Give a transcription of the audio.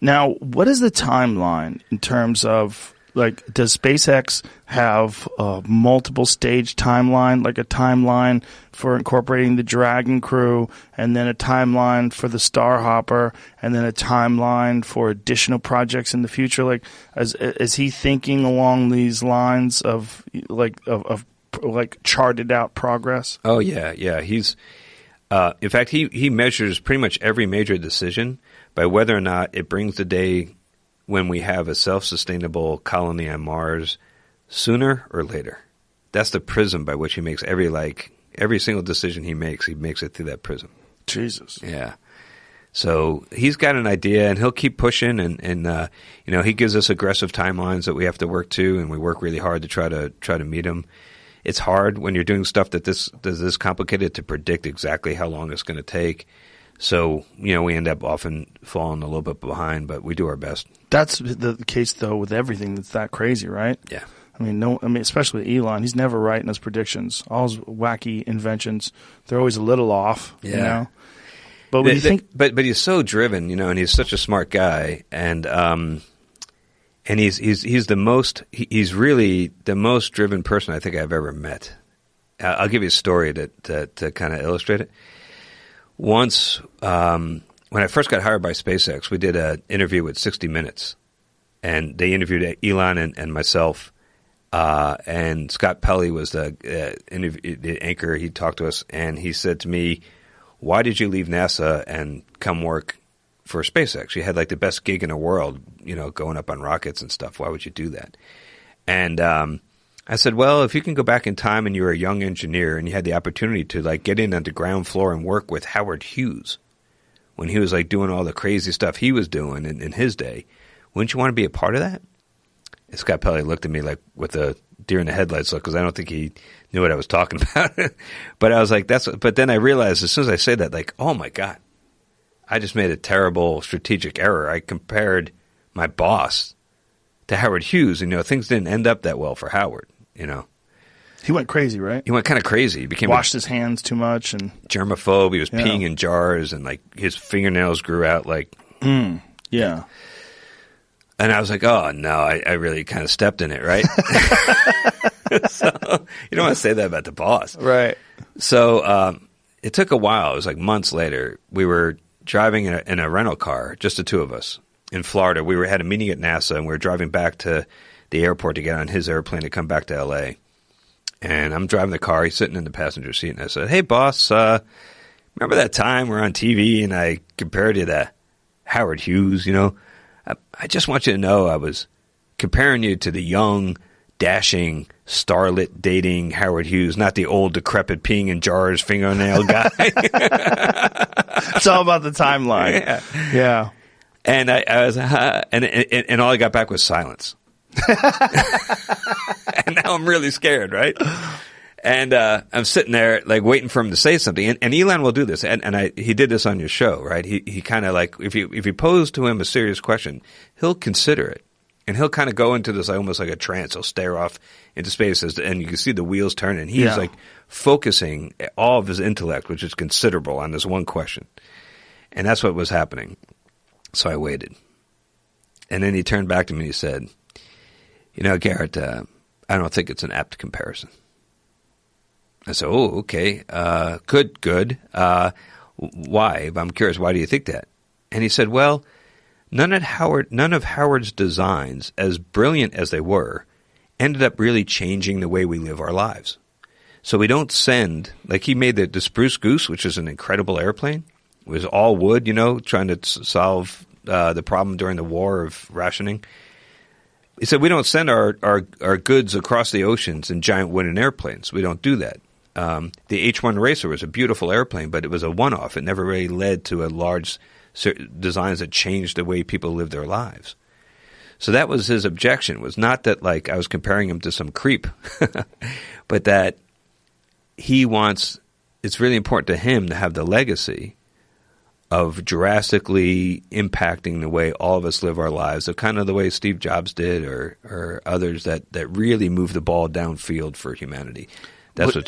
Now, what is the timeline in terms of, like, does SpaceX have a multiple stage timeline, like a timeline for incorporating the Dragon crew, and then a timeline for the Starhopper, and then a timeline for additional projects in the future? Like, is he thinking along these lines of charted out progress? Oh yeah. He's in fact he measures pretty much every major decision by whether or not it brings the day when we have a self-sustainable colony on Mars sooner or later. That's the prism by which he makes every single decision he makes it through that prism. Jesus. Yeah. So he's got an idea, and he'll keep pushing, and he gives us aggressive timelines that we have to work to, and we work really hard to try to meet him. It's hard when you're doing stuff that this complicated to predict exactly how long it's going to take. So, we end up often falling a little bit behind, but we do our best. That's the case, though, with everything that's that crazy, right? Yeah. I mean, especially with Elon, he's never right in his predictions. All his wacky inventions, they're always a little off, Yeah. But what do you think? But he's so driven, and he's such a smart guy, and he's really the most driven person I think I've ever met. I'll give you a story to kind of illustrate it. Once, when I first got hired by SpaceX, we did an interview with 60 Minutes, and they interviewed Elon and myself, and Scott Pelley was the anchor. He talked to us, and he said to me, "Why did you leave NASA and come work for SpaceX? You had like the best gig in the world, going up on rockets and stuff. Why would you do that?" And I said, well, if you can go back in time and you were a young engineer and you had the opportunity to like get in on the ground floor and work with Howard Hughes when he was like doing all the crazy stuff he was doing in his day, wouldn't you want to be a part of that? And Scott Pelley looked at me like with a deer in the headlights look, because I don't think he knew what I was talking about. But I was like, but then I realized as soon as I said that, like, oh my God, I just made a terrible strategic error. I compared my boss to Howard Hughes, and things didn't end up that well for Howard. He went crazy, right? He went kind of crazy. He became washed his hands too much and germaphobe. He was peeing in jars, and like his fingernails grew out like yeah. And I was like, oh no, I really kind of stepped in it, right? So you don't want to say that about the boss, right? So it took a while. It was like months later. We were driving in a rental car, just the two of us, in Florida. We had a meeting at NASA, and we were driving back to the airport to get on his airplane to come back to L.A. And I'm driving the car. He's sitting in the passenger seat, and I said, "Hey, boss, remember that time we were on TV and I compared you to Howard Hughes? I just want you to know I was comparing you to the young, dashing, starlet dating Howard Hughes, not the old, decrepit, peeing in jars, fingernail guy." It's all about the timeline. Yeah. And I was, and all I got back was silence. And now I'm really scared, right? And I'm sitting there like waiting for him to say something. And Elon will do this. And he did this on your show, right? He kind of like, if you pose to him a serious question, he'll consider it. And he'll kind of go into this almost like a trance. He'll stare off into space, and you can see the wheels turning. He's like focusing all of his intellect, which is considerable, on this one question. And that's what was happening. So I waited. And then he turned back to me and he said, Garrett, I don't think it's an apt comparison. I said, oh, okay. Good. Why? I'm curious, why do you think that? And he said, well, none of Howard's designs, as brilliant as they were, ended up really changing the way we live our lives. So we don't send, like he made the Spruce Goose, which is an incredible airplane. It was all wood, trying to solve the problem during the war of rationing. He said, we don't send our goods across the oceans in giant wooden airplanes. We don't do that. The H-1 Racer was a beautiful airplane, but it was a one-off. It never really led to a large designs that changed the way people live their lives. So that was his objection, was not that like I was comparing him to some creep, but that it's really important to him to have the legacy of drastically impacting the way all of us live our lives, of kind of the way Steve Jobs did or others that really moved the ball downfield for humanity. That's what's